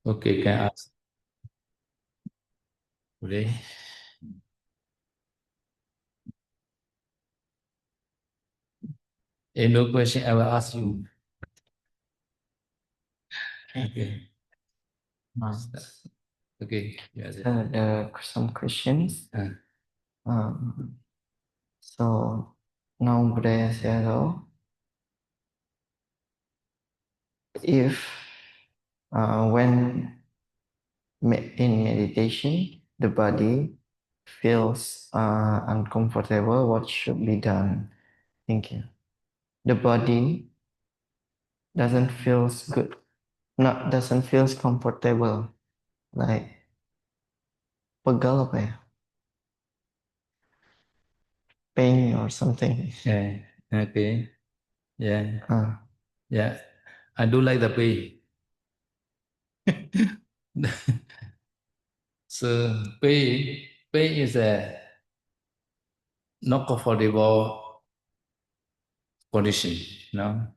Okay, can I ask? Boleh? No question, I will ask you. Okay. Okay. Yes. There are some questions. Um, so now Budaya Searo, if when in meditation the body feels uncomfortable, what should be done? Thank you. The body doesn't feel good, not doesn't feel comfortable, like pegal apa ya? Pain or something. Yeah. Okay. Yeah. Uh, Yeah. I do like the pay. So pay is a not comfortable condition. No.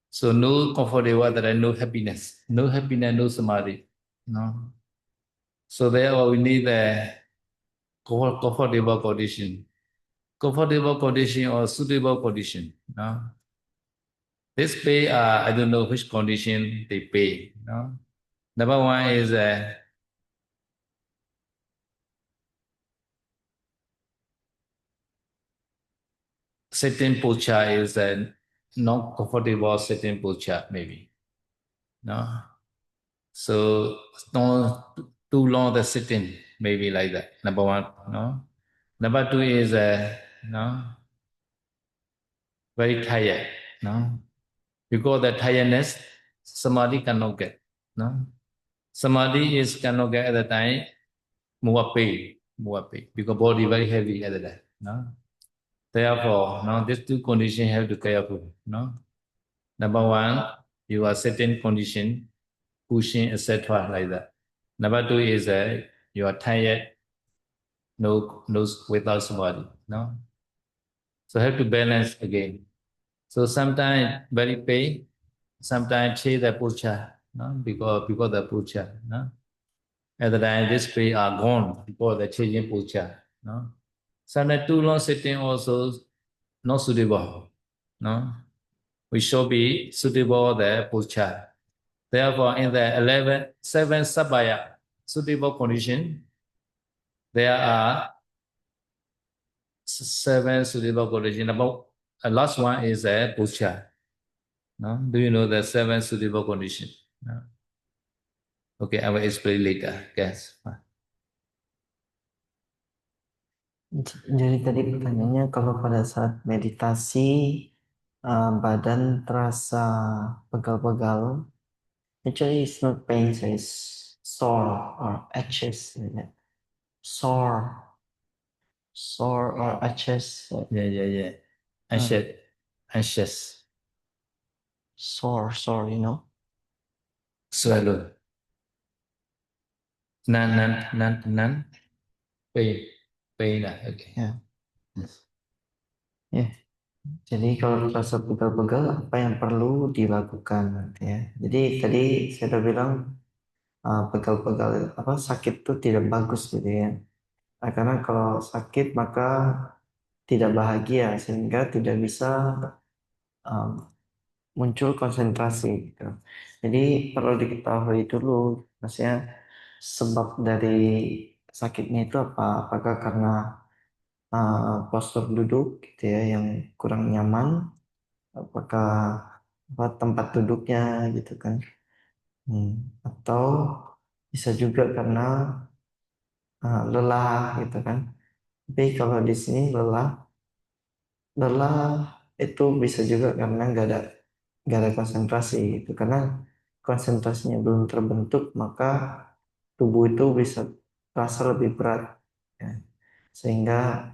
So no comfortable that I no happiness. No happiness, no samadhi. No. So therefore we need a comfortable condition. Comfortable condition or suitable condition. No. This pay, I don't know which condition they pay. No. Number one is sitting posture is a not comfortable sitting posture, maybe. No. So not too long the sitting, maybe like that. Number one. No. Number two is no, very tired. No. Because the tiredness, samadhi cannot get. No. Samadhi is cannot get at the time more pain, more pain. Because body very heavy at the time. No. Therefore, no, these two conditions have to careful. No. Number one, you are certain condition, pushing, etc. like that. Number two is you are tired, no without somebody. No, so have to balance again. So sometimes very pain, sometimes change the posture. No, because the posture. No, at the time this pain are gone because the changing posture. No, sometimes too long sitting also not suitable. No, we should be suitable the posture. Therefore, in the 7 sabaya suitable condition, there are 7 suitable condition. About last one is a posture. No? Do you know the 7 suitable condition? No? Okay, I will explain later. Yes. Jadi tadi pertanyaannya kalau pada saat meditasi badan terasa pegal-pegal, actually it's not pain, it's sore or itches, sore, sore or itches, Yeah. Anxious. sore, you know. Swallow. None. Pain. Pain. Okay. Ya, ya. Jadi kalau terasa pegal-pegal, apa yang perlu dilakukan, ya? Jadi tadi saya udah bilang pegal-pegal apa sakit itu tidak bagus gitu ya. Nah, karena kalau sakit maka tidak bahagia sehingga tidak bisa um, muncul konsentrasi gitu. Jadi perlu diketahui dulu maksudnya sebab dari sakitnya itu apa? Apakah karena postur duduk gitu ya yang kurang nyaman? Apakah tempat duduknya gitu kan? Hmm. Atau bisa juga karena lelah gitu kan? Tapi kalau di sini lelah itu bisa juga karena nggak ada konsentrasi gitu. Karena konsentrasinya belum terbentuk, maka tubuh itu bisa terasa lebih berat, ya. Sehingga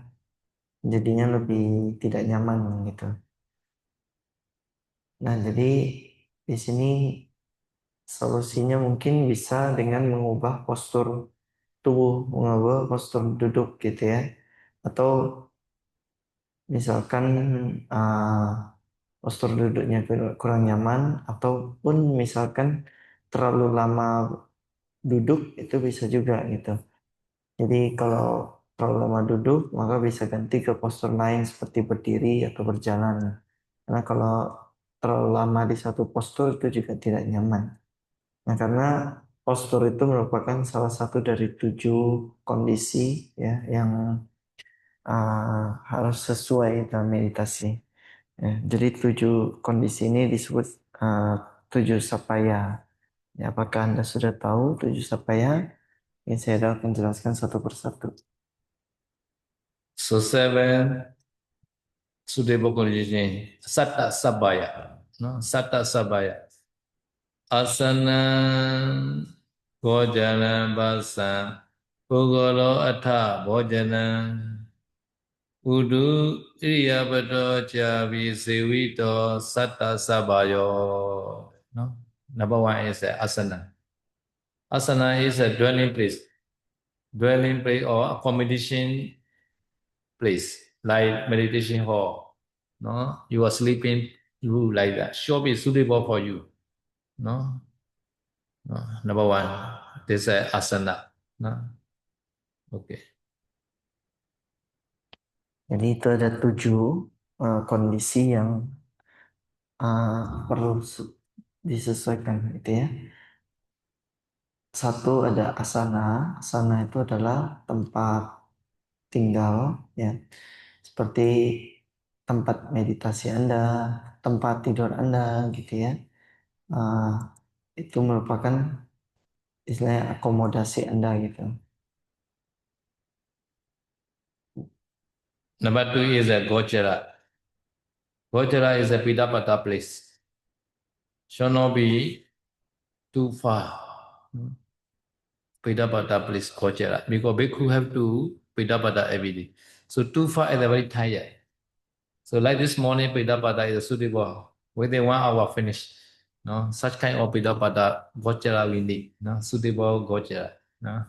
jadinya lebih tidak nyaman gitu. Nah, jadi di sini solusinya mungkin bisa dengan mengubah postur tubuh, mengubah postur duduk gitu ya. Atau misalkan postur duduknya kurang nyaman ataupun misalkan terlalu lama duduk itu bisa juga gitu. Jadi kalau terlalu lama duduk maka bisa ganti ke postur lain seperti berdiri atau berjalan. Karena kalau terlalu lama di satu postur itu juga tidak nyaman. Nah, karena postur itu merupakan salah satu dari 7 kondisi ya yang harus sesuai dalam meditasi. Ya, jadi 7 kondisi ini disebut uh, 7 sapaya. Ya, apakah Anda sudah tahu 7 sapaya? Ini saya akan jelaskan satu persatu. So seven suitable condition, satta sabaya, no, satta sabaya. Asana bhojana basa, pugolo atha bhojana, udu iriyapato chavi sevito satta sabayo. No? Number one is asana. Asana is a dwelling place or accommodation place, like meditation hall. No, you are sleeping, you like that. Should be suitable for you. No, no. Number one, this is asana. No, okay. Jadi itu ada 7 kondisi yang perlu disesuaikan gitu ya. Satu ada asana. Asana itu adalah tempat tinggal ya, seperti tempat meditasi Anda, tempat tidur Anda gitu ya. Ah, itu merupakan istilahnya akomodasi Anda gitu. Number two is a Gojara. Gojara is a Pidapata place. Should not be too far. Pidapata place Gojara. Because bhikkhu have to Pidapata every day. So too far is very tired. So like this morning, Pidapata is suitable. Within 1 hour finish. No, such kind of Pidapata Gojara we need. No, suitable Gojara. No.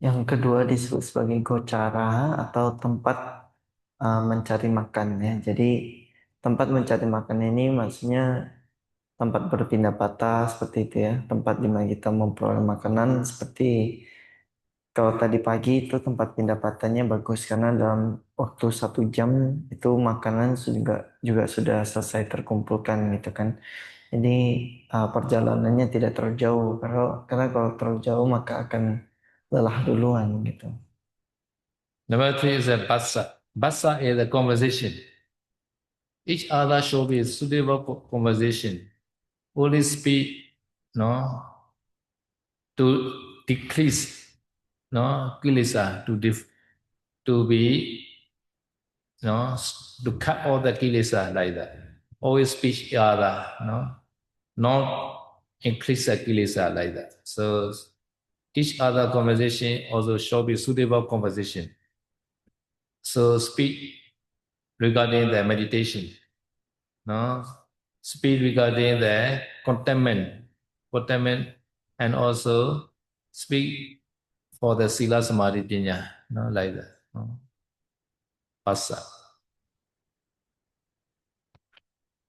Yang kedua disebut sebagai gocara atau tempat mencari makan ya. Jadi tempat mencari makan ini maksudnya tempat berpindah patah seperti itu ya. Tempat di mana kita memperoleh makanan seperti kalau tadi pagi itu tempat pindah patahnya bagus karena dalam waktu 1 jam itu makanan juga sudah selesai terkumpulkan gitu kan. Jadi perjalanannya tidak terlalu jauh karena kalau terlalu jauh maka akan lelah duluan gitu. Number three is a basa. Basa is a conversation. Each other should be suitable conversation. Only speak, no, to decrease, no, kilesa, to be, no, to cut all the kilesa like that. Always speak each other, no, not increase the kilesa like that. So each other conversation also should be suitable conversation. So speak regarding the meditation, no, speak regarding the contentment, and also speak for the sila samadhi pinya, no, like that. No. Pasa.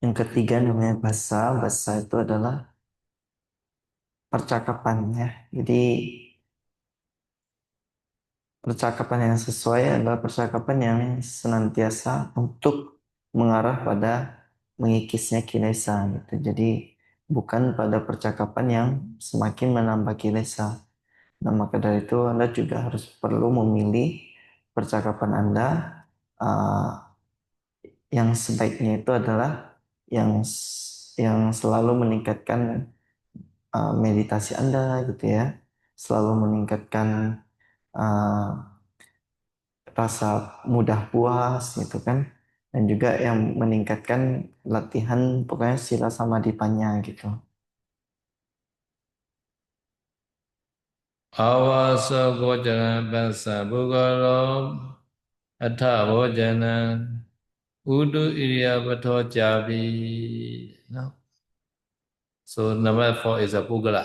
Yang ketiga namanya basa. Basa itu adalah percakapan ya. Jadi percakapan yang sesuai adalah percakapan yang senantiasa untuk mengarah pada mengikisnya kilesa gitu. Jadi bukan pada percakapan yang semakin menambah kilesa. Nah, maka dari itu Anda juga harus perlu memilih percakapan Anda yang sebaiknya itu adalah yang selalu meningkatkan meditasi Anda gitu ya, selalu meningkatkan uh, rasa mudah puas gitu kan, dan juga yang meningkatkan latihan pokoknya sila samadhipanya gitu. Awasa gojana basa bugalo atha bojana udu iriya pato javi. No. So number four is a pugala.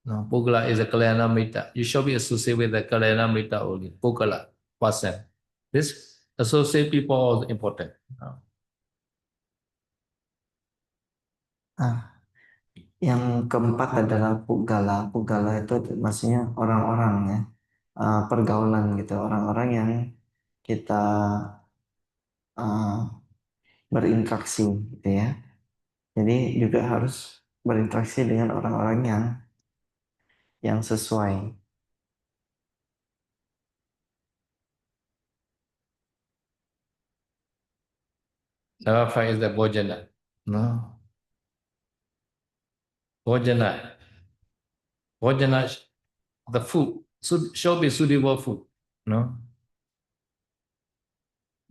No, pugala is a kalyana mita. You should be associated with the kalyana mita only. Pugala person. This associate people are important. No. Ah, yang keempat adalah Pugala. Pugala itu maksudnya orang-orang ya, pergaulan gitu, orang-orang yang kita uh, berinteraksi gitu ya. Jadi juga harus berinteraksi dengan orang-orang yang sesuai. Number five is the bhojana. No, bhojana. Bhojana, the food should be suitable food. No,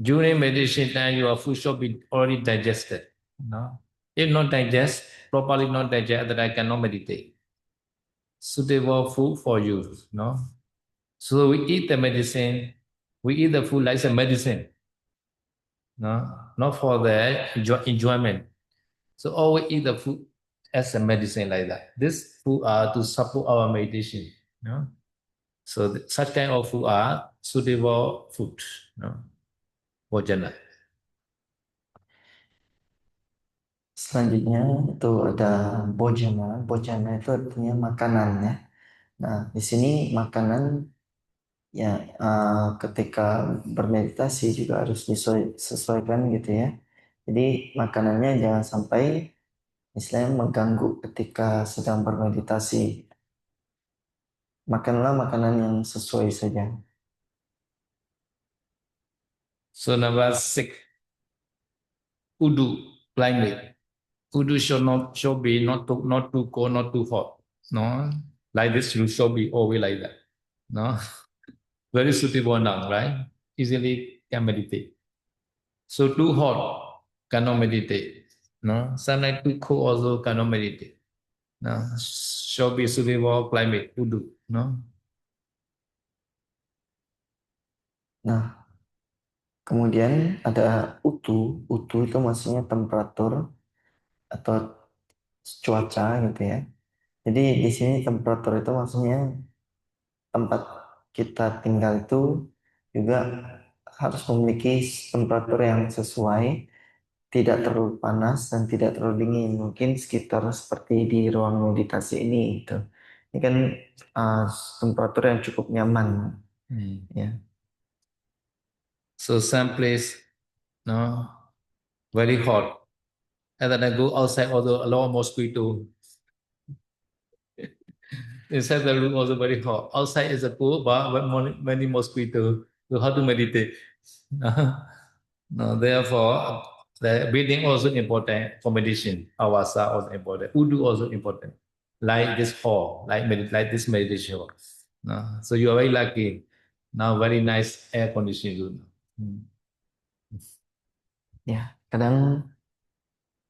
during meditation time, your food should be already digested. No, if not digest properly, not digest, that I cannot meditate. Suitable food for you. No, so we eat the medicine. We eat the food like a medicine. No, not for the enjoyment. So always eat the food as a medicine like that. This food are to support our meditation. No? So such kind of food are suitable food. No? Bojana. Selanjutnya itu ada bojana. Bojana itu artinya makanan ya. Nah, di sini makanan ya ketika bermeditasi juga harus disesuaikan gitu ya. Jadi makanannya jangan sampai istilahnya mengganggu ketika sedang bermeditasi. Makanlah makanan yang sesuai saja. So number six, udu, climate. Udu should be not too cold, not too hot. No, like this you should be always like that. No, very suitable now, right? Easily can meditate. So too hot cannot meditate. No, sometimes too cold also cannot meditate. No, should be suitable climate to do. No, Nah, kemudian ada utu. Utu itu maksudnya temperatur atau cuaca gitu ya. Jadi di sini temperatur itu maksudnya tempat kita tinggal itu juga harus memiliki temperatur yang sesuai, tidak terlalu panas dan tidak terlalu dingin. Mungkin sekitar seperti di ruang meditasi ini gitu. Ini kan uh, temperatur yang cukup nyaman ya. so some place no very hot. And then I go outside, although a lot of mosquito. Inside the room also very hot. Outside is a cool, but many mosquito. So how to meditate? No, therefore, the breathing also important for meditation. Awasa also important. Udu also important. Like this hall, like this meditation hall. No, so you are very lucky. Now very nice air conditioning room. Ya, kadang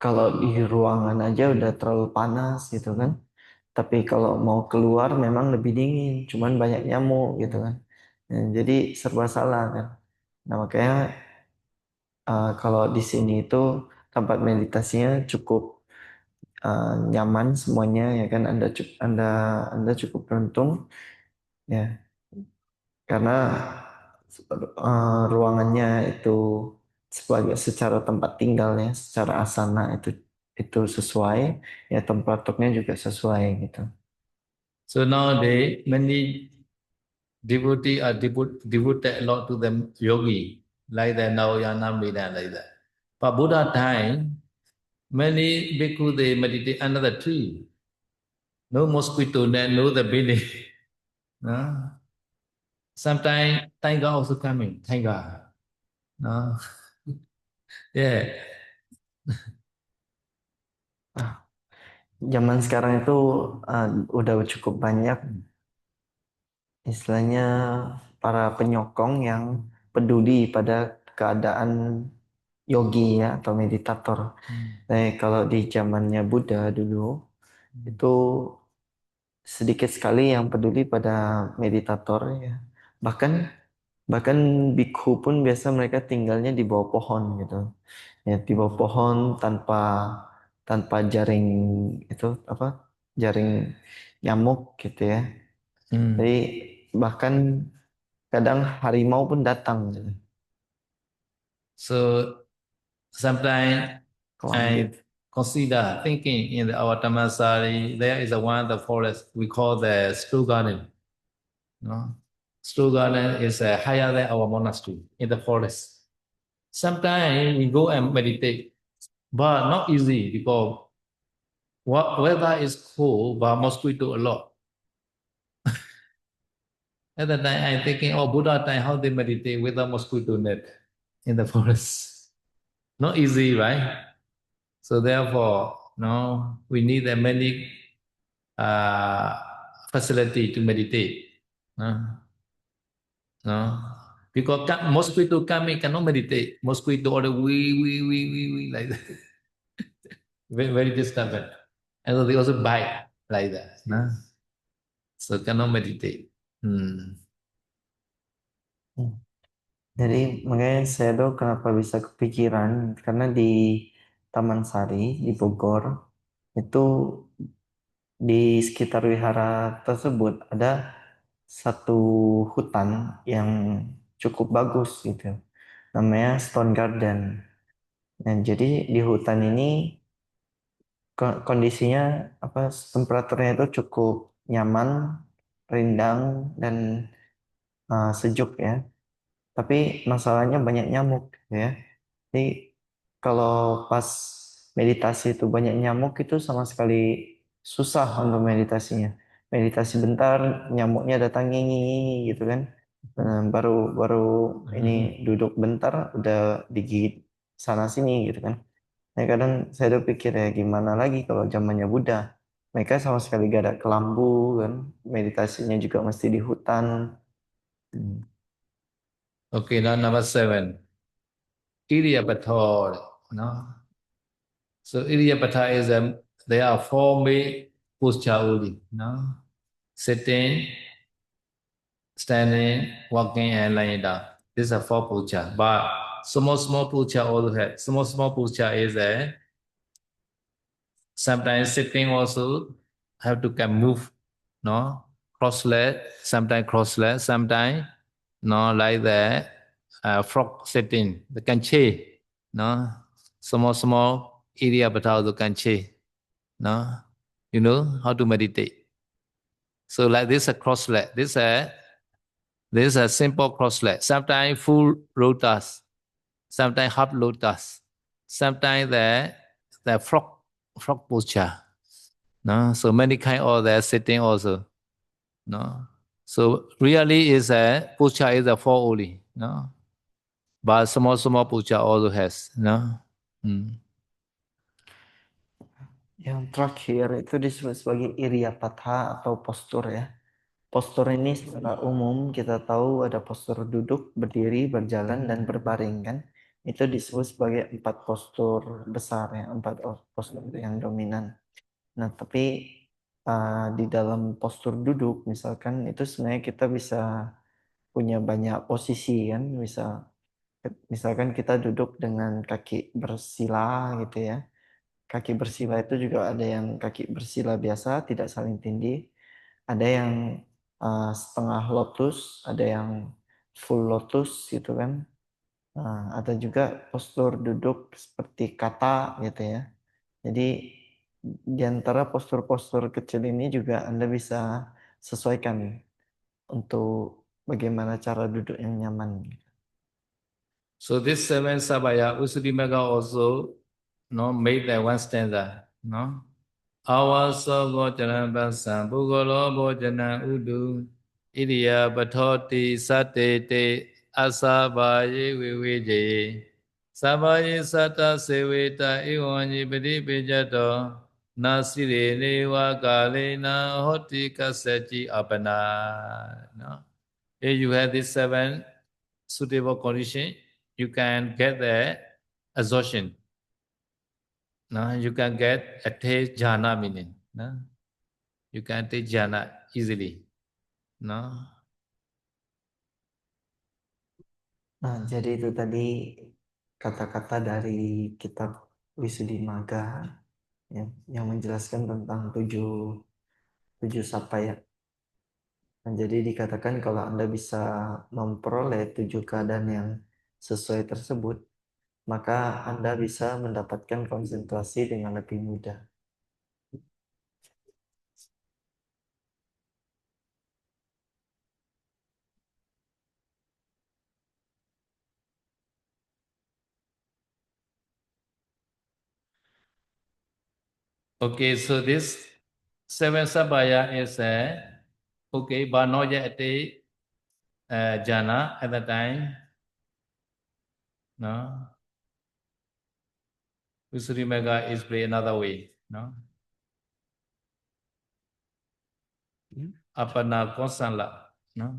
kalau di ruangan aja udah terlalu panas gitu kan. Tapi kalau mau keluar memang lebih dingin, cuman banyak nyamuk gitu kan. Ya, jadi serba salah kan. Nah, makanya kalau di sini itu tempat meditasinya cukup nyaman semuanya ya kan. Anda cukup beruntung ya karena ruangannya itu sebagai secara tempat tinggalnya, secara asana itu sesuai, ya temperaturnya juga sesuai gitu. So nowadays many devotee are devoted a lot to the yogi, like the Nauyana Medan, like that. But Buddha time, many bhikkhu they meditate under the tree. No mosquito, no the building. No? Sometimes tiger also coming, tiger. No? Yeah. Nah, zaman sekarang itu udah cukup banyak istilahnya para penyokong yang peduli pada keadaan yogi ya atau meditator. Nah, kalau di zamannya Buddha dulu itu sedikit sekali yang peduli pada meditator ya. Bahkan bahkan bikhu pun biasa mereka tinggalnya di bawah pohon gitu. Ya, di bawah pohon tanpa tanpa jaring itu apa? Jaring nyamuk gitu ya. Jadi Hmm. bahkan kadang harimau pun datang gitu So sometimes ke I langit. consider thinking in our Dhammasari, there is a one the forest we call the Stru Garden. No? Stru Garden is higher than our monastery in the forest. Sometimes we go and meditate, but not easy because weather is cold, but mosquito a lot. At the time, I'm thinking, oh, Buddha time, how they meditate without mosquito net in the forest. Not easy, right? So therefore, no, we need a many uh, facility to meditate. No? Because mosquito coming cannot meditate. Mosquito or the wee like that. Very disturbing. And so they also bite like that. No? So cannot meditate. Hmm. Jadi makanya saya tuh kenapa bisa kepikiran karena di Taman Sari di Bogor itu di sekitar wihara tersebut ada satu hutan yang cukup bagus gitu. Namanya Stone Garden. Nah, jadi di hutan ini kondisinya apa temperaturnya itu cukup nyaman, rindang dan sejuk ya. Tapi masalahnya banyak nyamuk ya. Jadi kalau pas meditasi itu banyak nyamuk itu sama sekali susah untuk meditasinya. Meditasi bentar, nyamuknya datang ngingi gitu kan. Baru baru ini duduk bentar udah digigit sana sini gitu kan. Nah, kadang saya tuh pikir ya gimana lagi kalau zamannya Buddha. Mereka sama sekali gak ada kelambu kan. Meditasinya juga mesti di hutan. Hmm. Okay, now number 7. Iriyapathor. No? So Iriyapatha is there are 4 main posture only. No? Sitting, standing, walking, and lying down. These are 4 posture. But small posture also have. Small posture is sometimes sitting also have to can move. No? Cross leg, sometimes no like the frog sitting, the kanche. No? Small Iriyapatha also kanche. No? You know how to meditate. So like this a cross leg. This is a simple cross leg. Sometimes full lotus, sometimes half lotus, sometimes the frog posture. No, so many kind of the sitting also. No, so really is a posture is a four only. No, but small posture also has. No. Hmm. Yang terakhir itu disebut sebagai Iriyapatha atau postur ya. Postur ini secara umum kita tahu ada postur duduk, berdiri, berjalan, dan berbaring kan. Itu disebut sebagai 4 postur besar ya, 4 postur yang dominan. Nah, tapi di dalam postur duduk misalkan itu sebenarnya kita bisa punya banyak posisi kan, misalkan kita duduk dengan kaki bersila gitu ya. Kaki bersila itu juga ada yang kaki bersila biasa, tidak saling tindih. Ada yang setengah lotus, ada yang full lotus gitu kan. Ada juga postur duduk seperti kata gitu ya. Jadi di antara postur-postur kecil ini juga Anda bisa sesuaikan untuk bagaimana cara duduk yang nyaman. So this 7 sabaya Usuddhimagga also no made that one stanza. No. Awasa Vojanan Basam Bhugolo Vojanan Udu Iriya Bathoti Sate Te Asabaye Vivejaye Sabaye Sata Seveta Iwanyi Padi Pijato Nasire Neva Kalena Hoti Kasachi Apana. No? If you have these 7 suitable condition, you can get the exhaustion. No, you can get a taste jhana meaning. No? You can take jhana easily. No? Nah, jadi itu tadi kata-kata dari kitab Wisuddhimagga ya, yang menjelaskan tentang tujuh sapa ya. Nah, jadi dikatakan kalau Anda bisa memperoleh 7 keadaan yang sesuai tersebut, maka Anda bisa mendapatkan konsentrasi dengan lebih mudah. Okay, so this seven sabaya is okay, but not yet a jhana at the time. No, Visuddhimagga is play another way. No, apana konsala. No,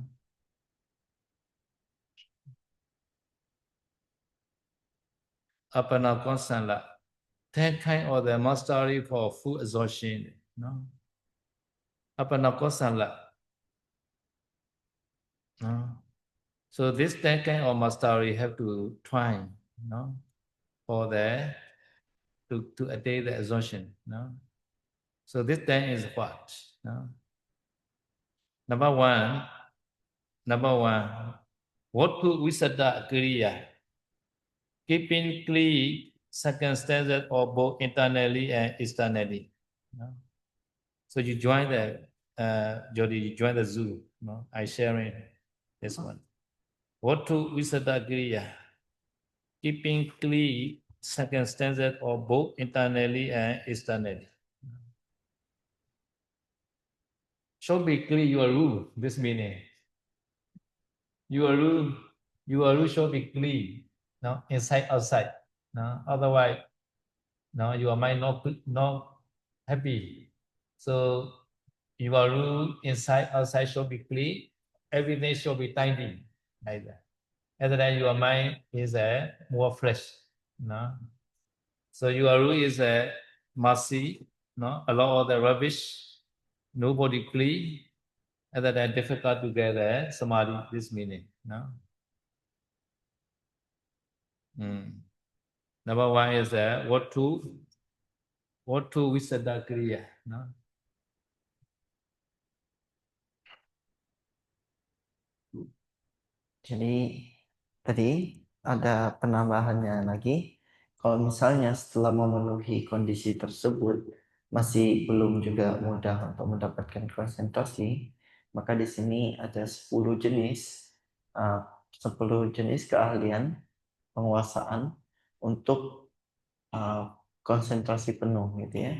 apana konsala. That kind of the mastery for full exhaustion. No, apana konsala. No. So this that kind of mastery have to try. No, for the to attain the exhaustion. No. So this thing is what? No? Number one, what to Visada Kriya? Keeping clean circumstances of both internally and externally. No? So you join the Jody, you join the zoo. No? I sharing this one. What to Visada Kriya? Keeping clean circumstances of both internally and externally. Should be clear your rule, this meaning. Your rule should be clean, no, inside, outside. No, otherwise, no, your mind not happy. So your rule inside, outside should be clean. Everything should be tidy, like that. And then your mind is more fresh. No, so your rule is mercy. No, allow all the rubbish. Nobody clean. And then difficult to get samadhi. This meaning. No. Mm. Number one is what to Visada Kriya. No? Jadi tadi ada penambahannya lagi. Kalau misalnya setelah memenuhi kondisi tersebut masih belum juga mudah untuk mendapatkan konsentrasi, maka di sini ada 10 jenis 10 jenis keahlian penguasaan untuk konsentrasi penuh gitu ya.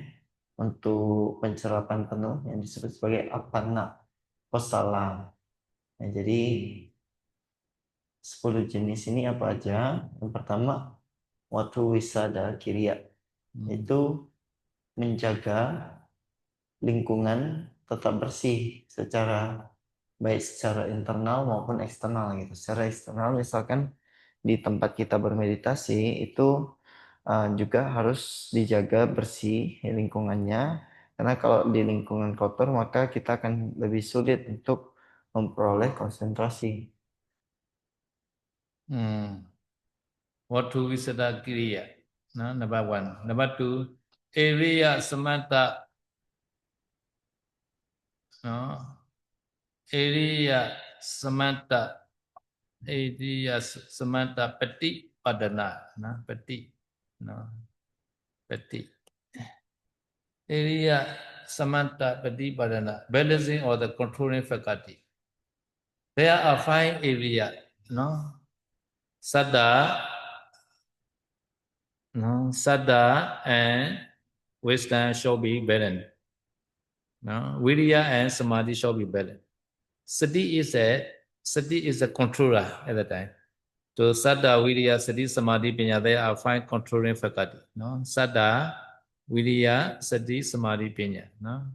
Untuk pencerapan penuh yang disebut sebagai apana kosala. Nah, jadi 10 jenis ini apa aja? Yang pertama, watu wisada kirya, itu menjaga lingkungan tetap bersih secara baik secara internal maupun eksternal gitu. Secara eksternal misalkan di tempat kita bermeditasi itu juga harus dijaga bersih lingkungannya, karena kalau di lingkungan kotor maka kita akan lebih sulit untuk memperoleh konsentrasi. What to Visada Kriya. No? Number one. Number two, Iriya Samanta. No? Iriya Samanta. Iriya Samanta Pati Padana. No? Pati. No? Pati. Iriya Samanta Pati Padana. Balancing or the controlling faculty. There are 5 areas. No? Sada, no, Sada and wisdom shall be balanced. No, Viriya and Samadhi shall be balanced. Sati is a controller at the time. So Sada, Viriya, Sati, Samadhi, Pinya, they are 5 controlling faculty. No, Sada, Viriya, Sati, Samadhi, Pinya. No,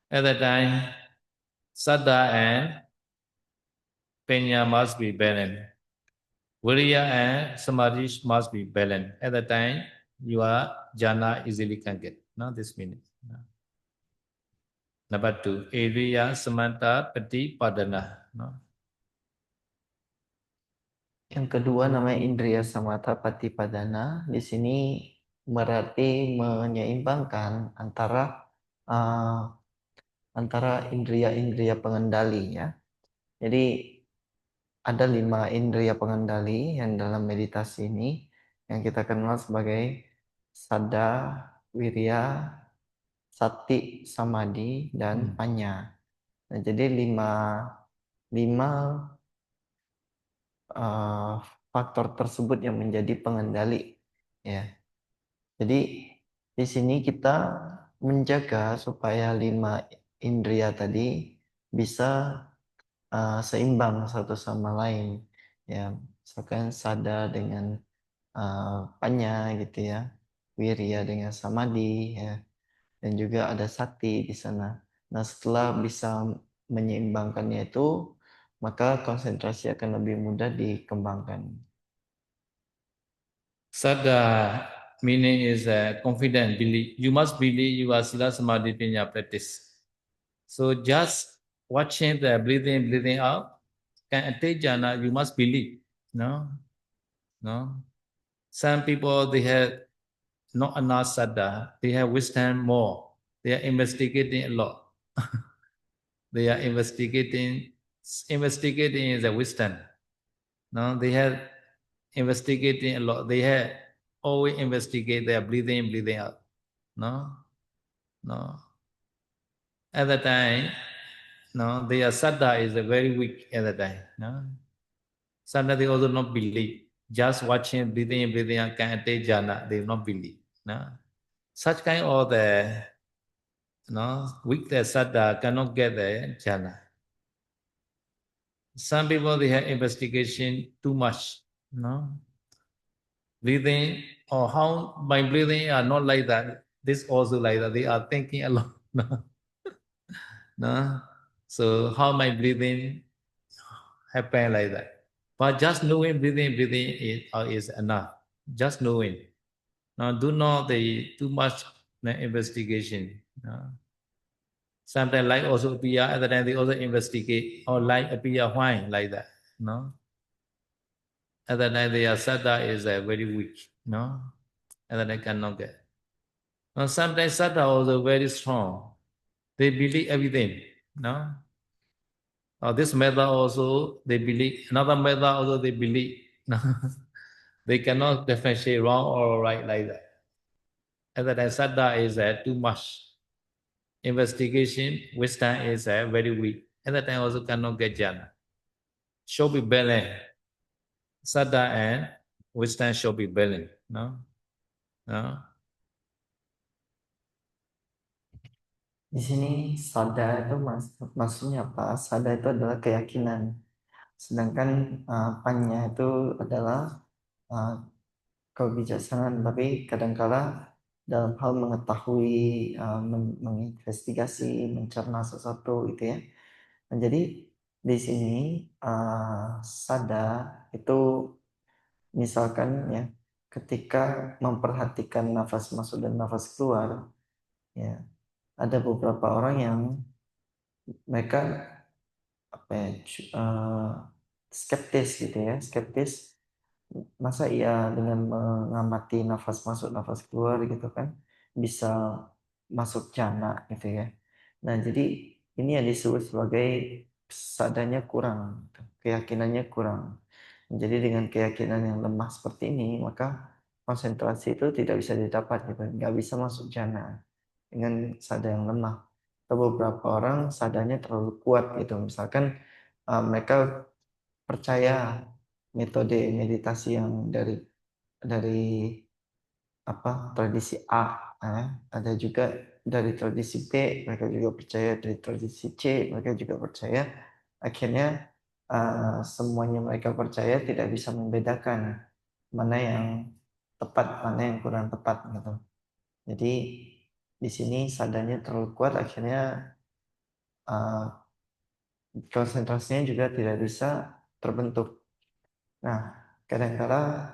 at the time, Sada and Pinya must be balanced. Viriya and Samadhi must be balanced. At the time, your jhana easily can get. No, this meaning. No. Number 2, Iriya Samanta Pati Padana. No. Yang kedua namanya indriya samata patipadana. Di sini berarti menyeimbangkan antara indriya-indriya pengendali ya. Jadi ada 5 indriya pengendali yang dalam meditasi ini yang kita kenal sebagai sada, wirya, sati, samadhi, dan panya. Nah, jadi lima faktor tersebut yang menjadi pengendali, ya. Jadi di sini kita menjaga supaya 5 indria tadi bisa seimbang satu sama lain, ya. Misalkan sada dengan panya gitu ya, wirya dengan samadhi, ya, dan juga ada sati di sana. Nah, setelah bisa menyeimbangkannya itu, maka konsentrasi akan lebih mudah dikembangkan. Saddha meaning is confident, belief. You must believe you are Sila Samadhi in your practice. So just watching the breathing, breathing out, can attain jhana, you must believe. No? No? Some people, they have not enough saddha, they have wisdom more. They are investigating a lot. They are investigating is the wisdom. No, they have investigating a lot. They have always investigate their breathing, breathing out. No, no. At the time, no, their saddha is very weak at the time. No, saddha they also not believe. Just watching breathing, breathing out can attain jhana. They not believe. No, such kind of the weak the saddha cannot get the jhana. Some people they have investigation too much. No, breathing or how my breathing are not like that. This also like that. They are thinking a lot. No, no. So how my breathing happen like that? But just knowing breathing is enough. Just knowing. Now do not the too much investigation. No. Sometimes like also appear at the time they also investigate or like appear why like that. No. At the time their saddha is very weak. No. At the time cannot get. Now sometimes saddha also very strong. They believe everything. No. This method also they believe. Another method also they believe. No. They cannot differentiate wrong or right like that. At the time saddha is too much. Investigation, wisdom is very weak. At that time also cannot get jhana. Should be balanced. Saddha and wisdom should be balanced. No? No? Di sini sada itu maksudnya apa? Sada itu adalah keyakinan. Sedangkan panya itu adalah uh, kebijaksanaan. Tapi kadangkala dalam hal mengetahui, menginvestigasi, mencerna sesuatu gitu ya. Nah, jadi di sini sada itu misalkan ya, ketika memperhatikan nafas masuk dan nafas keluar, ya ada beberapa orang yang mereka apa ya, skeptis gitu ya, skeptis masa iya dengan mengamati nafas masuk nafas keluar gitu kan bisa masuk jana gitu ya. Nah, jadi ini yang disebut sebagai sadanya kurang, gitu. Keyakinannya kurang. Jadi dengan keyakinan yang lemah seperti ini, maka konsentrasi itu tidak bisa didapat gitu, nggak bisa masuk jana dengan sada yang lemah. Atau beberapa orang sadanya terlalu kuat gitu, misalkan mereka percaya metode meditasi yang dari tradisi A, ada juga dari tradisi B, mereka juga percaya dari tradisi C, mereka juga percaya. Akhirnya semuanya mereka percaya tidak bisa membedakan mana yang tepat, mana yang kurang tepat gitu. Jadi di sini sadanya terlalu kuat, akhirnya konsentrasinya juga tidak bisa terbentuk. Nah, kadang-kala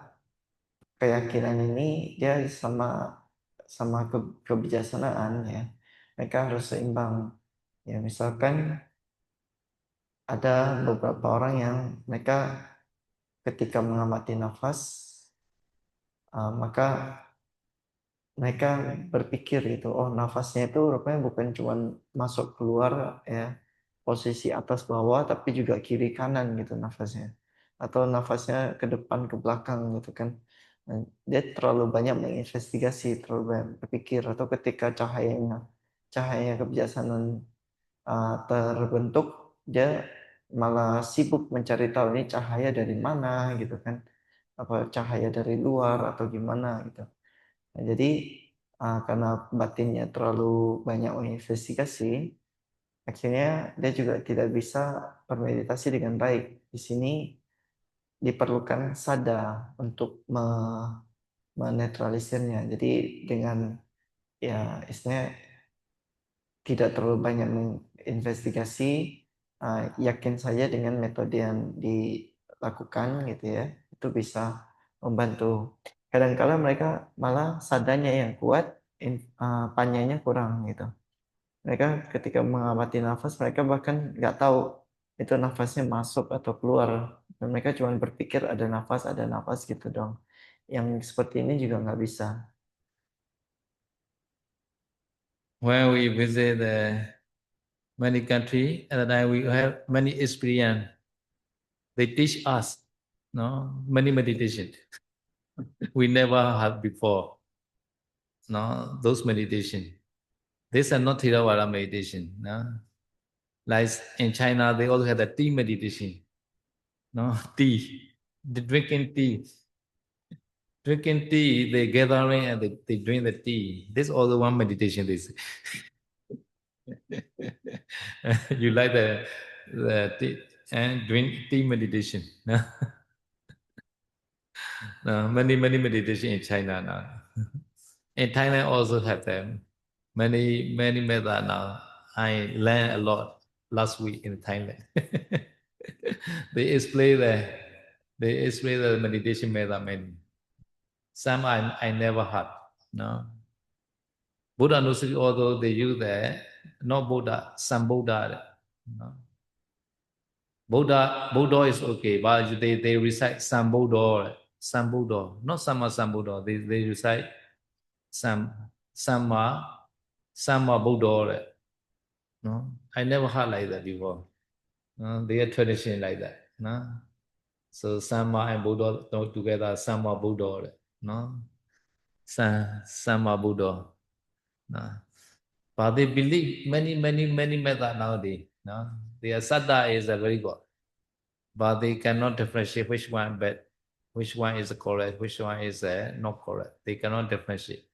keyakinan ini dia sama sama kebijaksanaan ya. Mereka harus seimbang. Ya, misalkan ada beberapa orang yang mereka ketika mengamati nafas, maka mereka berpikir gitu, oh nafasnya itu rupanya bukan cuma masuk keluar ya, posisi atas bawah, tapi juga kiri kanan gitu nafasnya. Atau nafasnya ke depan ke belakang gitu kan. Dia terlalu banyak menginvestigasi, terlalu banyak berpikir, atau ketika cahaya kebijaksanaan terbentuk, dia malah sibuk mencari tahu ini cahaya dari mana gitu kan, apa cahaya dari luar atau gimana gitu. Nah, jadi karena batinnya terlalu banyak menginvestigasi, akhirnya dia juga tidak bisa bermeditasi dengan baik. Di sini diperlukan sada untuk menetralisirnya. Jadi dengan ya istilahnya tidak terlalu banyak menginvestigasi, yakin saja dengan metode yang dilakukan gitu ya, itu bisa membantu. Kadang-kala mereka malah sadanya yang kuat, panyanya kurang gitu. Mereka ketika mengamati nafas, mereka bahkan nggak tahu itu nafasnya masuk atau keluar. Dan mereka cuma berpikir ada nafas gitu dong. Yang seperti ini juga nggak bisa. When we visit many country, at the time we have many experience. They teach us, no, many meditation. We never had before, no, those meditation. These are not Theravada meditation, no. Like in China, they also have the tea meditation, no, tea. They drinking tea. Drinking tea, they gathering and they drink the tea. This also one meditation. This you like the tea and drink tea meditation. No? No, many meditation in China now. In Thailand also have them. Many method now. I learned a lot last week in Thailand. they explain the they explain the meditation method many. Some I never had. No. Buddha Nusri, although they use the not Buddha, some Buddha. No. Buddha is okay, but they recite some Buddha, not some Buddha. They recite some Sama Buddha. No, I never heard like that before. No, their tradition like that. No, so Sama and Buddha together, Sama Buddha. No, Sama Buddha. No. But they believe many method nowadays. No? Their saddha is a very good. But they cannot differentiate which one but which one is correct, which one is not correct. They cannot differentiate.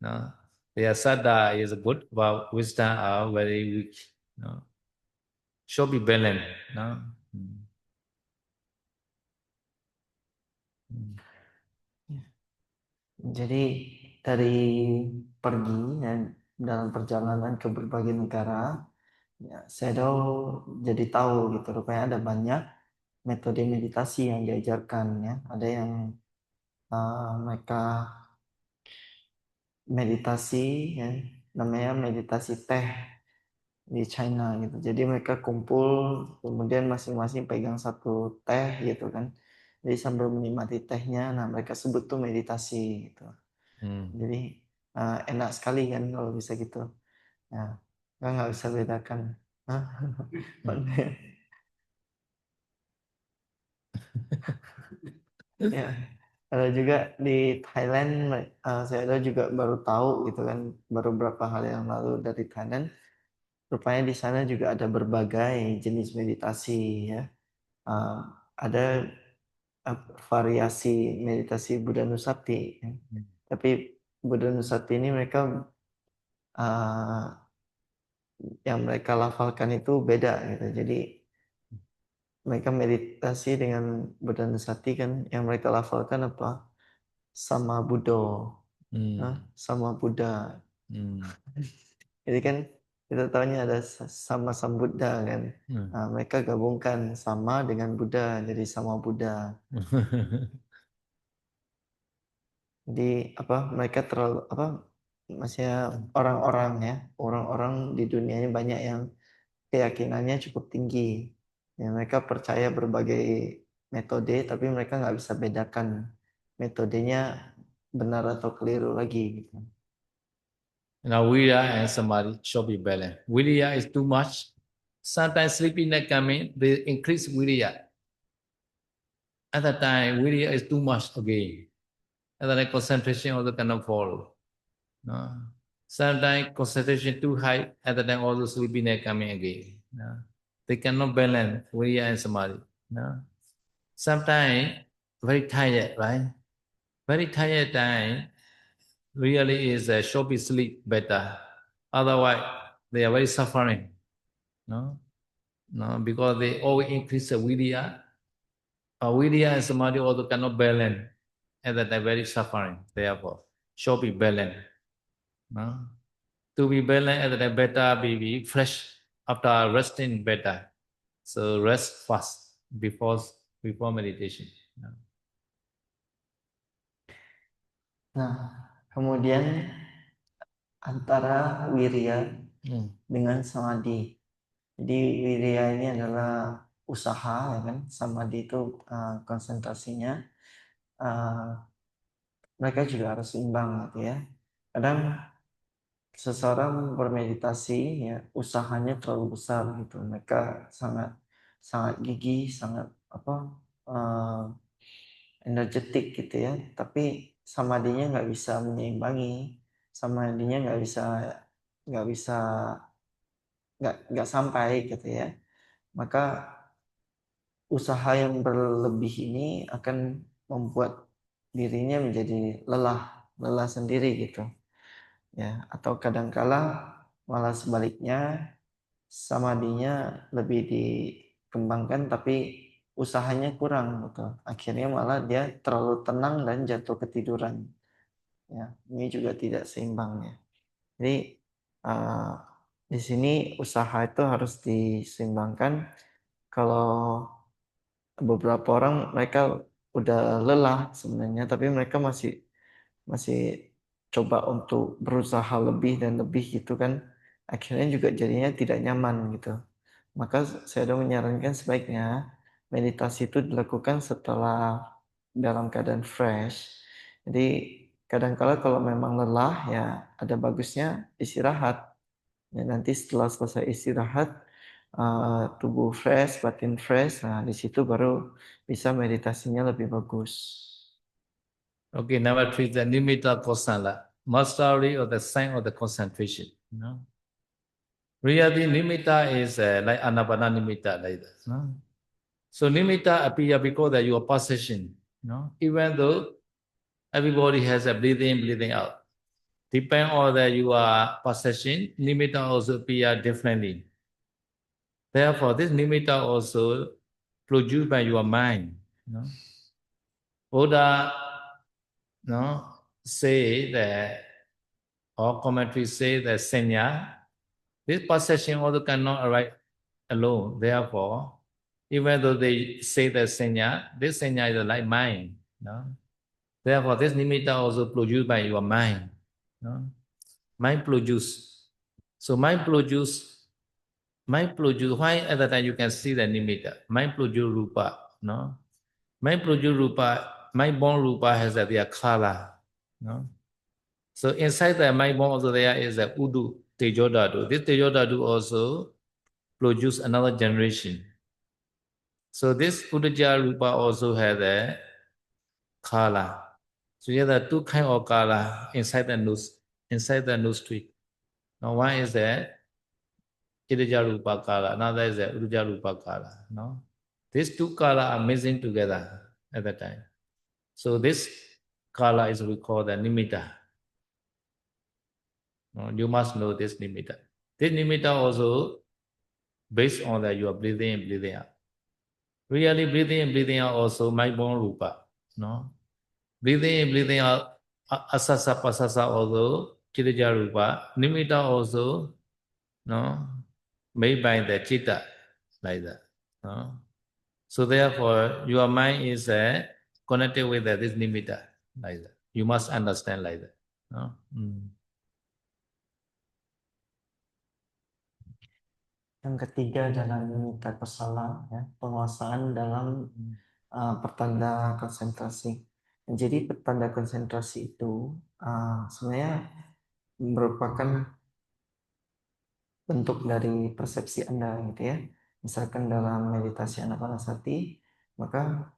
No? Their saddha is good, but wisdom are very weak. No? Should be balanced. No? Jadi dari pergi dan dalam perjalanan ke berbagai negara, ya, Shadow jadi tahu gitu rupanya ada banyak metode meditasi yang diajarkan ya. Ada yang mereka meditasi ya, namanya meditasi teh di China gitu. Jadi mereka kumpul, kemudian masing-masing pegang satu teh gitu kan. Jadi sambil menikmati tehnya, nah mereka sebut tuh meditasi gitu. Jadi enak sekali kan kalau bisa gitu. Ya, kan nggak bisa bedakan. Ya, ada juga di Thailand, saya juga baru tahu gitu kan, baru beberapa hari yang lalu dari Thailand. Rupanya di sana juga ada berbagai jenis meditasi ya. Uh, ada variasi meditasi Buddha Nusati. Ya. Tapi Buddha Nusati ini mereka yang mereka lafalkan itu beda gitu. Jadi mereka meditasi dengan Buddha Nusati kan yang mereka lafalkan apa? Sama Buddha. Sama Buddha. Jadi kan kita tahunya ada sama Sang Buddha kan. Nah, mereka gabungkan sama dengan Buddha jadi sama Buddha. Jadi apa mereka terlalu apa maksudnya orang-orang ya orang-orang di dunia ini banyak yang keyakinannya cukup tinggi. Ya, mereka percaya berbagai metode tapi mereka nggak bisa bedakan metodenya benar atau keliru lagi gitu. Now, Virya and Samadhi should be balanced. Virya is too much. Sometimes sleepiness coming, they increase Virya. At that time, Virya is too much again. at that time concentration also cannot fall. No? Sometimes concentration too high, at the time also sleepiness coming again. No? They cannot balance Viriya and Samadhi. No? Sometimes very tired, right? Very tired time really is a short sleep better. Otherwise, they are very suffering. No? No, because they always increase the Viriya. Viriya and Samadhi also cannot balance. At that time, very suffering. Therefore, should be balanced. No? To be balanced, at that time, better be fresh after resting better. So rest fast before meditation. No? Nah, kemudian antara wirya dengan samadhi. Jadi wirya ini adalah usaha, ya kan? Samadhi itu konsentrasinya. Mereka juga harus seimbang, gitu ya. Kadang seseorang bermeditasi, ya usahanya terlalu besar, gitu. Mereka sangat sangat gigih, sangat energetik, gitu ya. Tapi samadhinya nggak bisa menyeimbangi, samadhinya nggak bisa nggak sampai, gitu ya. Maka usaha yang berlebih ini akan membuat dirinya menjadi lelah sendiri, gitu ya. Atau kadangkala malah sebaliknya, samadhinya lebih dikembangkan tapi usahanya kurang, gitu. Akhirnya malah dia terlalu tenang dan jatuh ketiduran, ya. Ini juga tidak seimbang, ya. Jadi uh, di sini usaha itu harus diseimbangkan. Kalau beberapa orang, mereka udah lelah sebenarnya, tapi mereka masih masih coba untuk berusaha lebih dan lebih, gitu kan, akhirnya juga jadinya tidak nyaman, gitu. Maka saya udah menyarankan sebaiknya meditasi itu dilakukan setelah dalam keadaan fresh. Jadi kadangkala kalau memang lelah, ya ada bagusnya istirahat. Ya, nanti setelah selesai istirahat, tubuh fresh, batin fresh, nah di situ baru bisa meditasinya lebih bagus. Okay, number 3, the nimitta kosala, mastery of the sign of the concentration. No? Really, nimitta is like anapana nimitta, like that. No? So nimitta appear because that your possession. No? Even though everybody has a breathing, breathing out. Depend on that you are possession, nimitta also appear differently. Therefore, this nimitta also produced by your mind. No? Buddha no, say that, or commentary say that senya, this possession also cannot arise alone. Therefore, even though they say that senya, this senya is like mind. No? Therefore, this nimitta also produced by your mind. No? Mind produce. So mind produce, why at the time you can see the nimitta? Mind produce rupa. No? Mind produce rupa, mind born rupa has their color. No? So inside the mind born also there is a udu, tejodadu. This tejodadu also produce another generation. So this Udaja Rupa also has a color. So you have two kind of color inside the nose tree. Now one is the Udaja Rupa color, another is the Udaja Rupa color. No? These two color are mixing together at the time. So this color is we call the nimitta. No? You must know this nimitta. This nimitta also based on that you are breathing in, breathing out. Really breathing in, breathing out also my born rupa. No? Breathing in, breathing out, asasa, pasasa also, chitta rupa. Nimitta also, no? Made by the chitta, like that. No? So therefore, your mind is connected with this nimitta, like that. You must understand like that. No? Yang ketiga adalah nimitta kosala, ya, penguasaan dalam pertanda konsentrasi. Jadi pertanda konsentrasi itu sebenarnya merupakan bentuk dari persepsi Anda, gitu ya. Misalkan dalam meditasi anapanasati, maka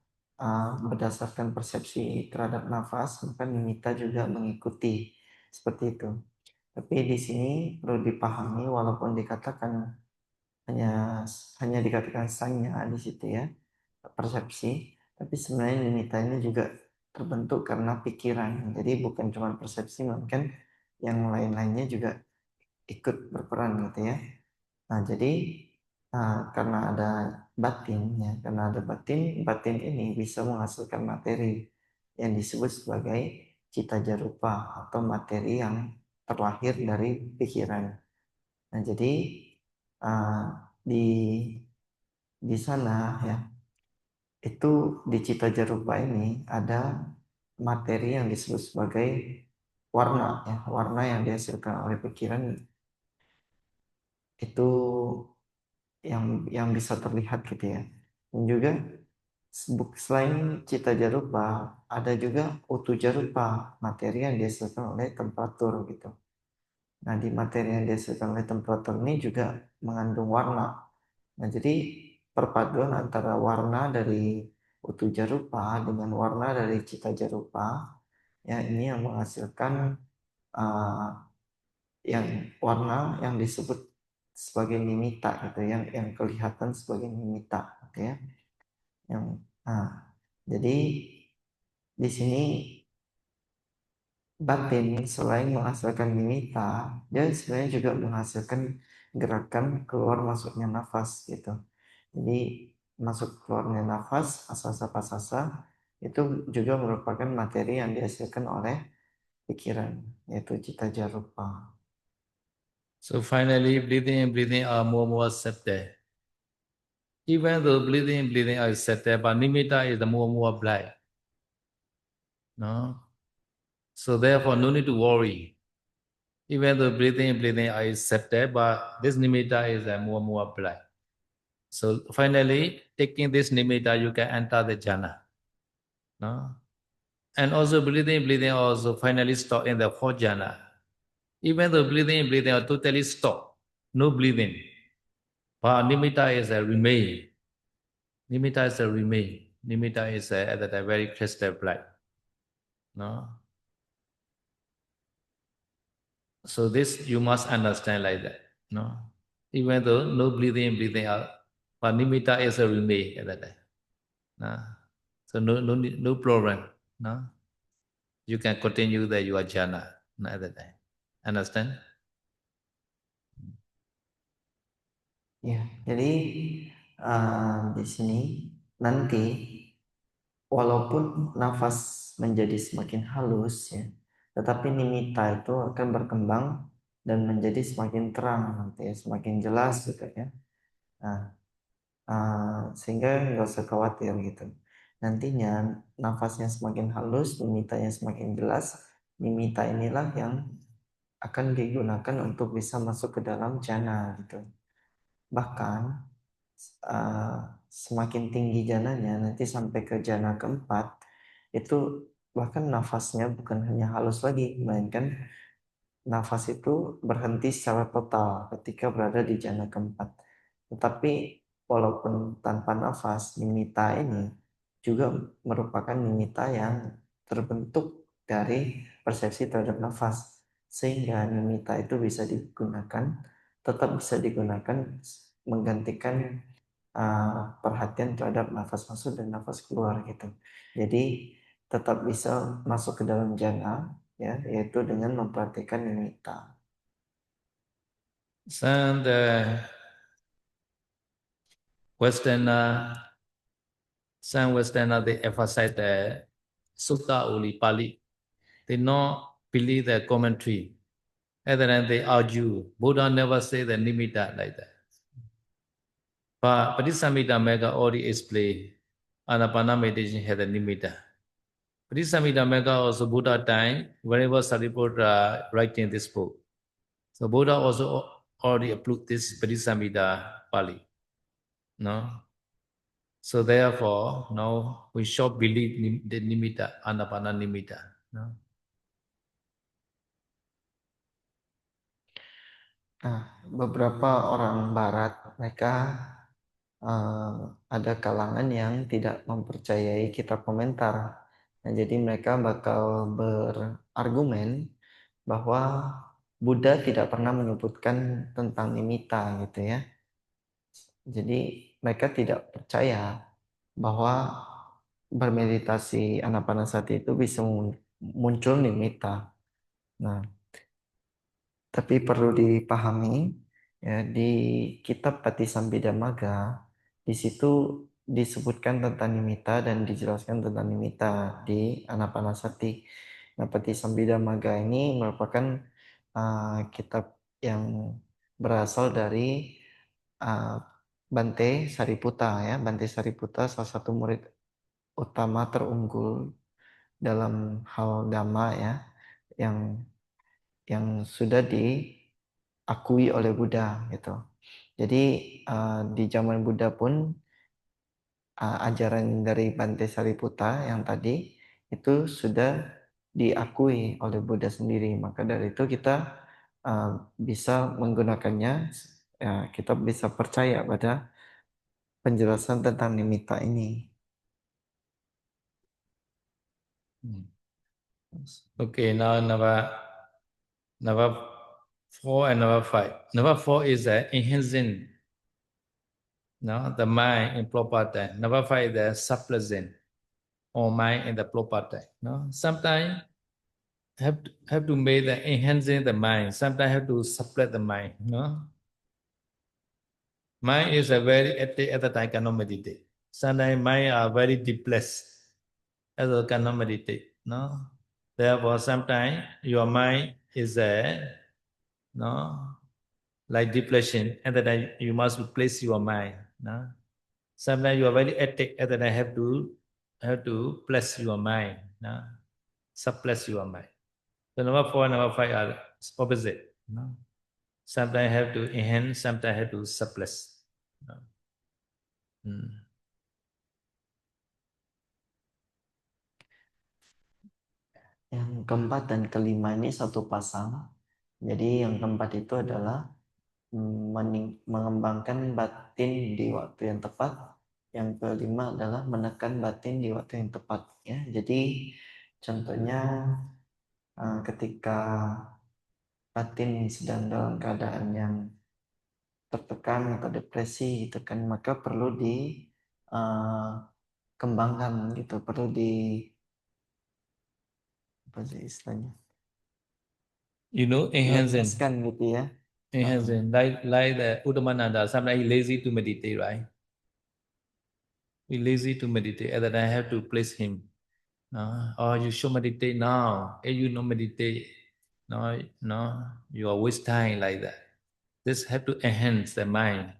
berdasarkan persepsi terhadap nafas, maka nimitta juga mengikuti seperti itu. Tapi di sini perlu dipahami walaupun dikatakan hanya hanya dikatakan sanya di situ ya, persepsi, tapi sebenarnya nimitta ini juga terbentuk karena pikiran. Jadi bukan cuma persepsi, melainkan yang lain-lainnya juga ikut berperan gitu ya. Nah, jadi karena ada batin ya, karena ada batin, batin ini bisa menghasilkan materi yang disebut sebagai cita jarupa atau materi yang terlahir dari pikiran. Nah, jadi uh, di sana ya, itu di cita jarupa ini ada materi yang disebut sebagai warna ya, warna yang dihasilkan oleh pikiran itu yang bisa terlihat gitu ya. Dan juga selain cita jarupa, ada juga utu jarupa, materi yang dihasilkan oleh temperatur gitu. Nah, di materi yang dihasilkan oleh temperatur ini juga mengandung warna. Nah, jadi perpaduan antara warna dari utu jarupa dengan warna dari cita jarupa, ya ini yang menghasilkan uh, yang warna yang disebut sebagai nimitta gitu, yang kelihatan sebagai nimitta, gitu ya. Yang jadi di sini batin selain menghasilkan mimita, dia sebenarnya juga menghasilkan gerakan keluar masuknya nafas gitu. Jadi masuk keluarnya nafas, asasa-pasasa itu juga merupakan materi yang dihasilkan oleh pikiran, yaitu cita jarupa. So finally, breathing in, breathing out more subtle. Even though breathing in, breathing out is subtle, but nimitta is the more blind. No? So therefore, no need to worry. Even though breathing in, breathing out is subtle, but this nimitta is the more blind. So finally, taking this nimitta, you can enter the jhana. No? And also breathing in, breathing out also finally stop in the fourth jhana. Even though breathing in, breathing out totally stop, no breathing. But nimitta is a remain. Nimitta is a remain. Nimitta is at that very crystal black. No? So this you must understand like that. No? Even though no breathing in, breathing out, but nimitta is a remain at that time. No? So no problem. No? You can continue the your jhana no, at that time. Understand? Ya, jadi di sini nanti walaupun nafas menjadi semakin halus ya, tetapi nimitta itu akan berkembang dan menjadi semakin terang nanti ya, semakin jelas gitu ya. Nah, sehingga nggak usah khawatir gitu. Nantinya nafasnya semakin halus, nimittanya semakin jelas. Nimitta inilah yang akan digunakan untuk bisa masuk ke dalam jana gitu. Bahkan semakin tinggi jananya nanti sampai ke jana keempat itu bahkan nafasnya bukan hanya halus lagi, melainkan nafas itu berhenti secara total ketika berada di jana keempat. Tetapi walaupun tanpa nafas, nimitta ini juga merupakan nimitta yang terbentuk dari persepsi terhadap nafas. Sehingga nimitta itu bisa digunakan, tetap bisa digunakan menggantikan perhatian terhadap nafas masuk dan nafas keluar gitu. Jadi tetap bisa masuk ke dalam jana ya, yaitu dengan memperhatikan nimitta. Some the Westerner, some Westerner they emphasize the Sutta only Pali. They not believe the commentary. Other than they argue, Buddha never say the nimitta like that. But Padisamita Mega already explained Anapana meditation had a nimitta. Padisamita Mega also Buddha time, whenever Sariputta writing this book. So Buddha also already approved this Padisamita Pali. No? So therefore, now we should believe the nimitta, Anapana nimitta. No? Nah, beberapa orang Barat mereka ada kalangan yang tidak mempercayai kitab komentar. Nah, jadi mereka bakal berargumen bahwa Buddha tidak pernah menyebutkan tentang nimitta gitu ya. Jadi mereka tidak percaya bahwa bermeditasi anapanasati itu bisa muncul nimitta. Nah, tapi perlu dipahami ya, di kitab Patisambhidamagga di situ disebutkan tentang nimitta dan dijelaskan tentang nimitta di Anapanasati. Nah, Patisambhidamagga ini merupakan kitab yang berasal dari uh, Bante Sariputta ya. Bante Sariputta salah satu murid utama terunggul dalam hal dhamma ya, yang sudah diakui oleh Buddha gitu. Jadi di zaman Buddha pun ajaran dari Bante Sariputta yang tadi itu sudah diakui oleh Buddha sendiri. Maka dari itu kita uh, bisa menggunakannya, ya, kita bisa percaya pada penjelasan tentang nimitta ini. Okay, now number 4 and number 5. Number 4 is enhancing, no, the mind in proper time. Number 5 is the suppressing or mind in the proper time. No, sometimes have to make the enhancing the mind. Sometimes have to suppress the mind. No, mind is a very active at the time cannot meditate. Sometimes mind are very depressed, as well cannot meditate. No, therefore sometimes your mind is no, like depression, and then you must replace your mind. No? Sometimes you are very active, and then I have to place your mind, no? Suppress your mind. So number 4 and number 5 are opposite. No? Sometimes have to enhance, sometimes have to suppress. No? Yang keempat dan kelima ini satu pasang. Jadi yang keempat itu adalah mengembangkan batin di waktu yang tepat. Yang kelima adalah menekan batin di waktu yang tepat. Ya, jadi contohnya ketika batin sedang dalam keadaan yang tertekan atau depresi gitu kan, maka perlu dikembangkan gitu, perlu di apa sih istilahnya? Enhancing. Dilepaskan gitu ya. Enhancing. Like the Uttamananda, sometimes he lazy to meditate, right? He lazy to meditate, and then I have to place him. Oh, you should meditate now. If you don't meditate, no, you are waste time like that. This have to enhance the mind,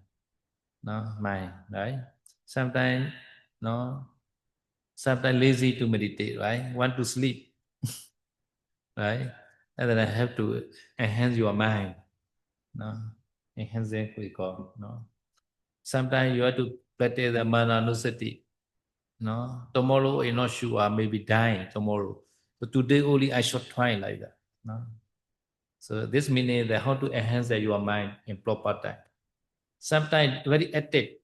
no, mind, right? Sometimes, no, sometimes lazy to meditate, right? Want to sleep, right? And then I have to enhance your mind, no, enhance the recall, no. Sometimes you have to practice the mananusati, no. Tomorrow you're not sure, I may be dying tomorrow. But today only I should try like that, no. So this means that how to enhance your mind in proper time. Sometimes very active,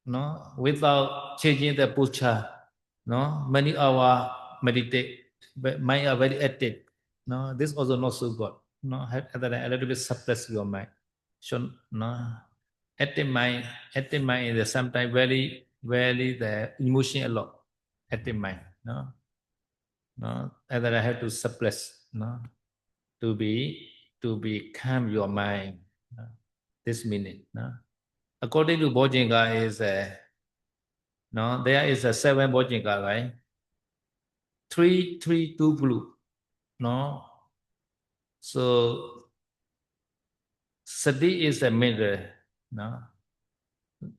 no, without changing the posture, no, many hours meditate, but mind are very active, no, this also not so good, no, have a little bit suppress your mind. So no, active mind is sometimes very the emotion a lot, active mind, no, and then I have to suppress, no, to be calm your mind, no? This meaning, no. According to Bojinga is no, there is a 7 Bojinga, right? 3, 2 group, no. So Sati is a middle, no.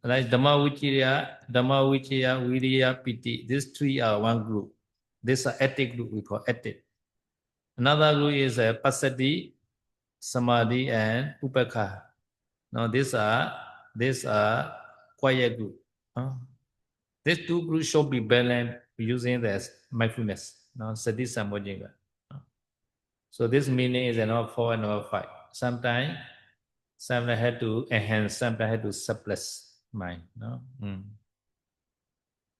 Like Dhamma Vichaya, Viriya, Piti. These 3 are one group. This is ethic group we call ethic. Another group is Pasati, Samadhi, and Upekha. Now these are quiet group. These 2 groups should be balanced using the mindfulness. Now Sati Sambojinga. So this meaning is number 4 and number 5. Sometimes have to enhance, sometimes have to suppress. mind. No?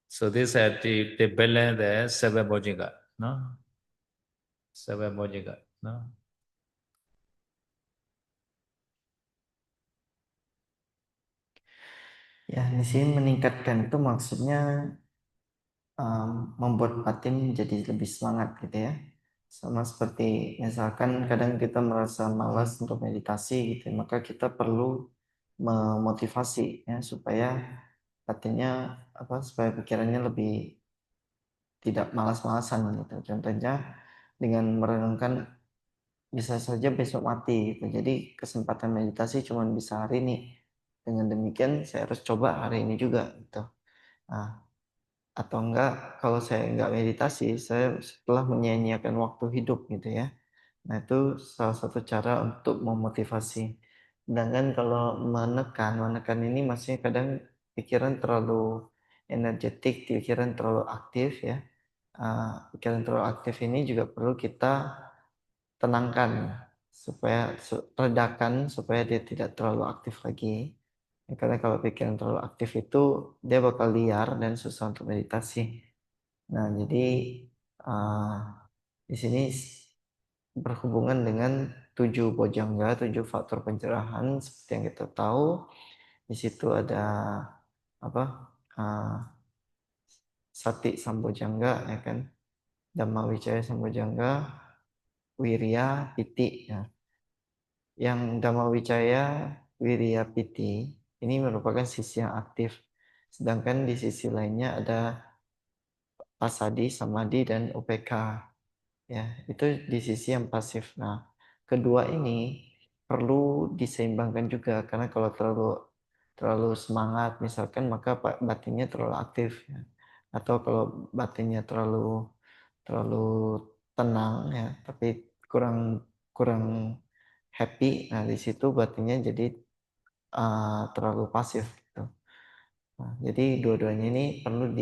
So this they balance the seven bojjhanga. No? Seven bojjhanga. No? Ya, di sini meningkatkan itu maksudnya membuat batin jadi lebih semangat gitu ya. Sama seperti misalkan kadang kita merasa malas untuk meditasi gitu, maka kita perlu memotivasi ya supaya batinnya supaya pikirannya lebih tidak malas-malasan gitu. Contohnya dengan merenungkan bisa saja besok mati gitu. Jadi kesempatan meditasi cuma bisa hari ini. Dengan demikian saya harus coba hari ini juga gitu. Nah, atau enggak kalau saya enggak meditasi, saya setelah menyia-nyiakan waktu hidup gitu ya. Nah, itu salah satu cara untuk memotivasi. Sedangkan kalau menekan ini maksudnya kadang pikiran terlalu energetik, pikiran terlalu aktif ya. Pikiran terlalu aktif ini juga perlu kita tenangkan supaya redakan supaya dia tidak terlalu aktif lagi. Ya, karena kalau pikiran terlalu aktif itu dia bakal liar dan susah untuk meditasi. Nah, jadi uh, di sini berhubungan dengan 7 bojjhanga, 7 faktor pencerahan seperti yang kita tahu. Di situ ada apa? Uh, Sati Sambojjhanga ya kan, Dhamma Wicaya Sambojjhanga, Wirya, Piti ya. Yang Dhamma Wicaya, Wirya, Piti ini merupakan sisi yang aktif. Sedangkan di sisi lainnya ada Pasadi, Samadhi, dan UPK. Ya, itu di sisi yang pasif. Nah, kedua ini perlu diseimbangkan juga karena kalau terlalu terlalu semangat misalkan maka batinnya terlalu aktif ya. Atau kalau batinnya terlalu terlalu tenang ya, tapi kurang kurang happy, nah di situ batinnya jadi terlalu pasif gitu. Nah, jadi dua-duanya ini perlu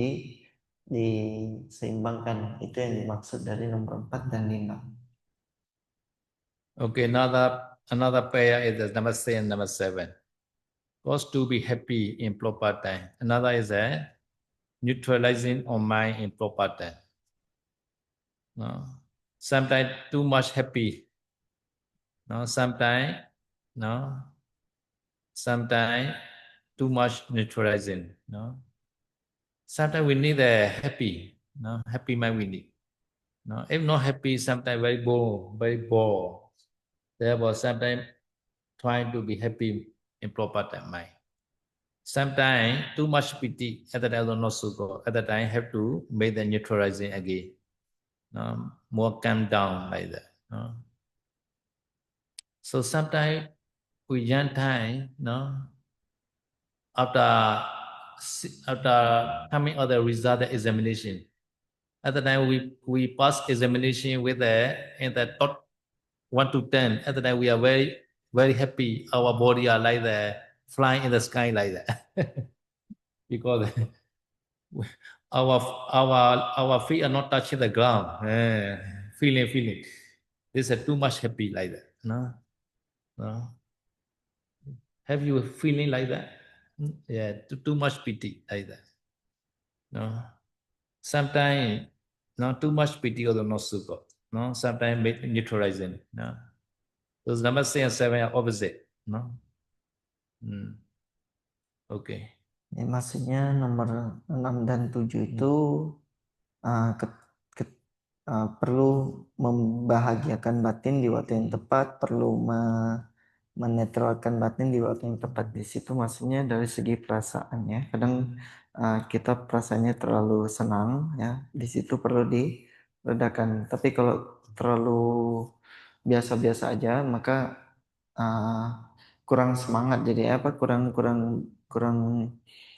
diseimbangkan. Itu yang dimaksud dari nomor 4 dan 5. Okay, another prayer is the number 6 and number 7. Cause to be happy in proper time. Another is a neutralizing on mind in proper time. No? Sometimes too much happy. No? Sometimes too much neutralizing. No? Sometimes we need a happy. No? Happy mind we need. No? If not happy, sometimes very bored, very bored. Therefore, sometimes trying to be happy in proper time mind. Sometimes too much pity at the time not so good. At the time have to make the neutralizing again. No? More calm down like that. No? So sometimes we young time, no, after coming out the result the examination, at the time we pass examination with the in the top 1 to 10. At the time we are very happy. Our body are like the flying in the sky like that because our our feet are not touching the ground. Feeling. This is too much happy like that. No, no. Have you feeling like that? Yeah, too much pity like that. No. Sometimes not too much pity or not so good. No, sometimes neutralizing. No. Those number 6 and 7 are opposite. No. Okay. Ini maksudnya nomor 6 dan 7 itu ke, perlu membahagiakan batin di waktu yang tepat, perlu menetralkan batin di waktu yang tepat. Di situ maksudnya dari segi perasaan ya. Kadang kita perasaannya terlalu senang ya, di situ perlu diredakan. Tapi kalau terlalu biasa-biasa aja maka kurang semangat, jadi kurang kurang kurang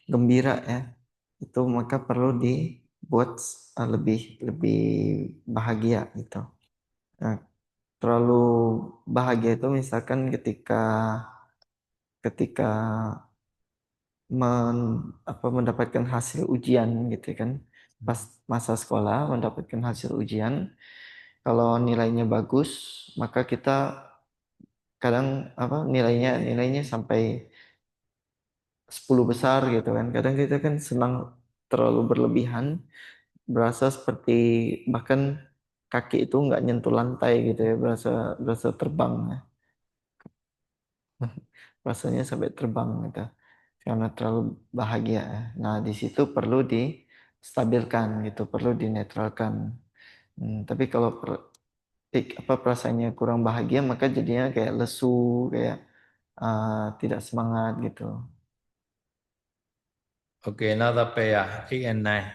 gembira ya. Itu maka perlu dibuat lebih lebih bahagia gitu. Nah, terlalu bahagia itu misalkan ketika ketika mendapatkan hasil ujian gitu kan, pas masa sekolah mendapatkan hasil ujian, kalau nilainya bagus maka kita kadang nilainya sampai 10 besar gitu kan. Kadang kita kan senang terlalu berlebihan, berasa seperti bahkan kaki itu nggak nyentuh lantai gitu ya, berasa berasa terbang ya. Rasanya sampai terbang gitu karena terlalu bahagia ya. Nah, di situ perlu distabilkan gitu, perlu dinetralkan. Tapi kalau perasaannya kurang bahagia maka jadinya kayak lesu, kayak tidak semangat gitu. Okay, another pair, 8 and 9.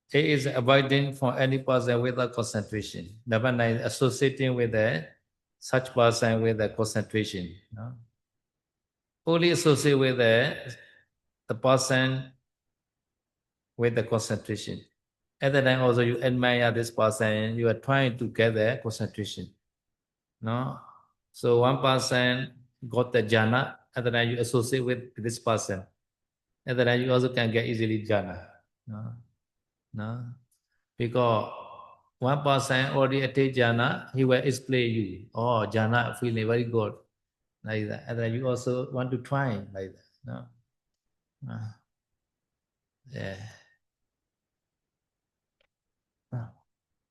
8 is avoiding from any person without concentration. Number 9 is associating with such person with the concentration. No? Only associate with the person with the concentration. At the time also you admire this person, you are trying to get the concentration. No? So one person got the jhana, at the time you associate with this person. At the time you also can get easily jhana. No? No? Because one person already attained jhana, he will explain you. Oh, jhana feeling very good. Like that. And then you also want to try like that. No? Yeah. Nah,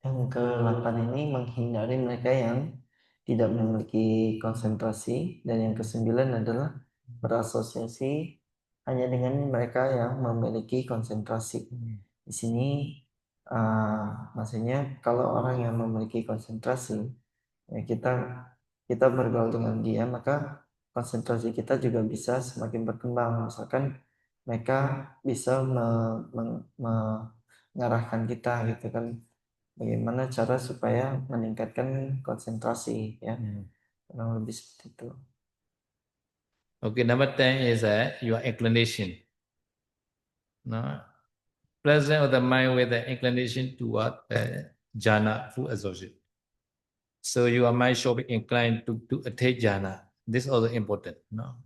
yang ke-8 ini menghindari mereka yang tidak memiliki konsentrasi, dan yang ke-9 adalah berasosiasi hanya dengan mereka yang memiliki konsentrasi. Di sini maksudnya kalau orang yang memiliki konsentrasi, ya kita bergaul dengan dia, maka konsentrasi kita juga bisa semakin berkembang. Misalkan mereka bisa mengarahkan kita gitu kan, bagaimana cara supaya meningkatkan konsentrasi ya, kurang lebih seperti itu. Okay, number 10 is your inclination. No? Present of the mind with the inclination toward jhana, full absorption. So your mind should be inclined to attain jhana. This is also important. No?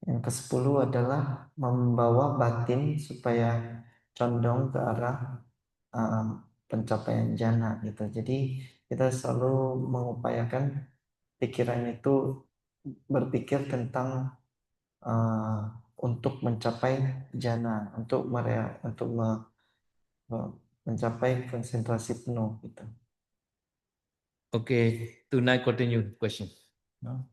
Yang ke-10 adalah membawa batin supaya condong ke arah pencapaian jana gitu. Jadi kita selalu mengupayakan pikiran itu berpikir tentang untuk mencapai jana, untuk mencapai konsentrasi penuh gitu. Okay, tonight continue question. No?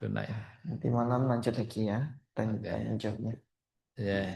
Tonight. Nanti malam lanjut lagi ya, Okay. tanya jawabnya. Yeah.